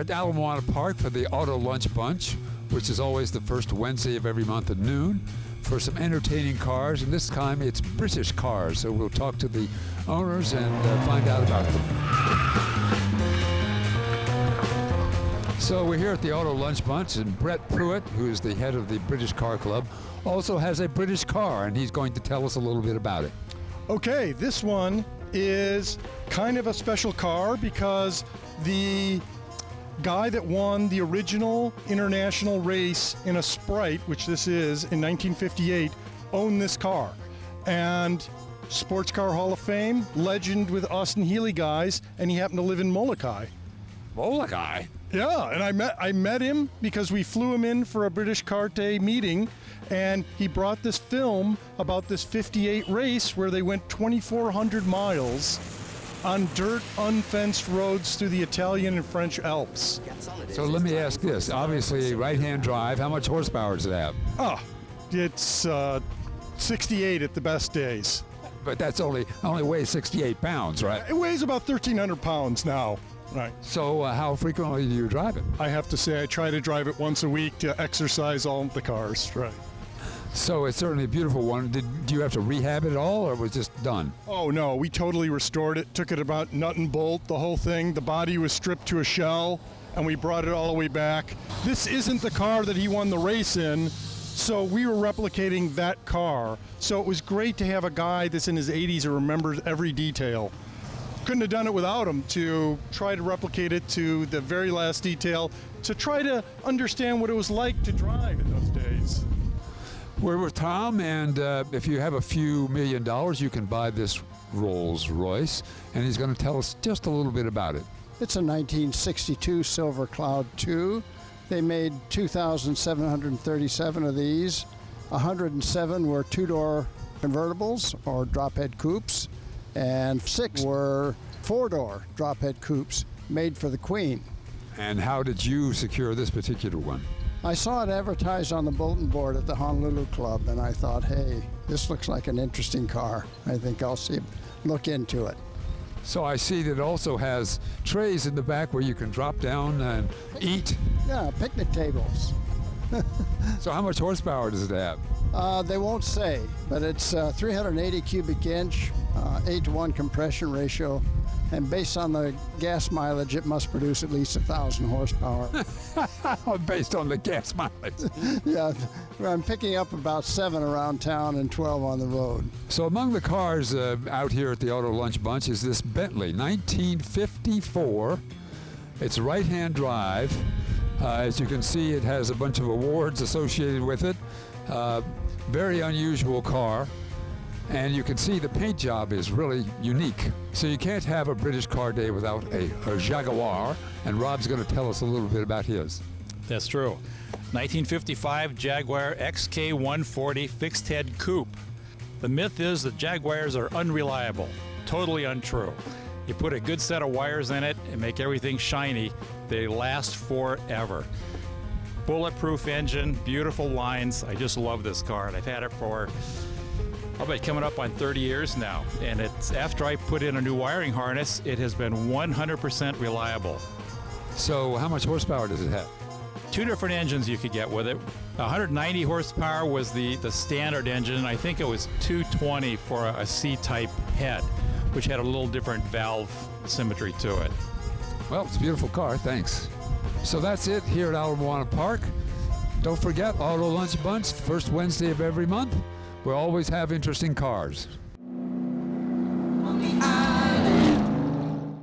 at Ala Moana Park for the Auto Lunch Bunch, which is always the first Wednesday of every month at noon, for some entertaining cars, and this time it's British cars, so we'll talk to the owners and find out about them. So we're here at the Auto Lunch Bunch, and Brett Pruitt, who is the head of the British Car Club, also has a British car, and he's going to tell us a little bit about it. Okay, this one is kind of a special car because the guy that won the original international race in a Sprite, which this is, in 1958, owned this car. And Sports Car Hall of Fame, legend with Austin Healey guys, and he happened to live in Molokai. Molokai? Yeah, and I met him because we flew him in for a British Karte meeting, and he brought this film about this 58 race where they went 2,400 miles on dirt, unfenced roads through the Italian and French Alps. So let me ask this. Obviously, right-hand drive, how much horsepower does it have? It's 68 at the best days. But that's only weighs 68 pounds, right? It weighs about 1,300 pounds now. Right. So how frequently do you drive it? I have to say I try to drive it once a week to exercise all the cars. Right. So it's certainly a beautiful one. Do you have to rehab it all, or was it just done? Oh, no. We totally restored it. Took it about nut and bolt, the whole thing. The body was stripped to a shell, and we brought it all the way back. This isn't the car that he won the race in, so we were replicating that car. So it was great to have a guy that's in his 80s who remembers every detail. Couldn't have done it without him, to try to replicate it to the very last detail, to try to understand what it was like to drive in those days. We're with Tom, and if you have a few $1 million, you can buy this Rolls Royce, and he's going to tell us just a little bit about it. It's a 1962 Silver Cloud II. They made 2,737 of these. 107 were two-door convertibles or drop-head coupes, and 6 were four-door drop-head coupes made for the Queen. And how did you secure this particular one? I saw it advertised on the bulletin board at the Honolulu Club, and I thought, hey, this looks like an interesting car. I think I'll look into it. So I see that it also has trays in the back where you can drop down and eat. Yeah, picnic tables. So how much horsepower does it have? They won't say, but it's 380 cubic inch, 8-to-1 compression ratio, and based on the gas mileage, it must produce at least 1,000 horsepower. Based on the gas mileage. Yeah, I'm picking up about 7 around town and 12 on the road. So among the cars out here at the Auto Lunch Bunch is this Bentley, 1954. It's right-hand drive. As you can see, it has a bunch of awards associated with it. Very unusual car. And you can see the paint job is really unique. So you can't have a British car day without a Jaguar, and Rob's going to tell us a little bit about his. That's true. 1955 Jaguar XK140 fixed head coupe. The myth is that Jaguars are unreliable. Totally untrue. You put a good set of wires in it and make everything shiny, they last forever. Bulletproof engine, beautiful lines. I just love this car, and I've had it for I'll bet coming up on 30 years now, and it's after I put in a new wiring harness, it has been 100% reliable. So how much horsepower does it have? 2 different engines you could get with it. 190 horsepower was the standard engine. I think it was 220 for a C-type head, which had a little different valve symmetry to it. Well, it's a beautiful car, thanks. So that's it here at Ala Moana Park. Don't forget, Auto Lunch Bunch, first Wednesday of every month. We'll always have interesting cars. On the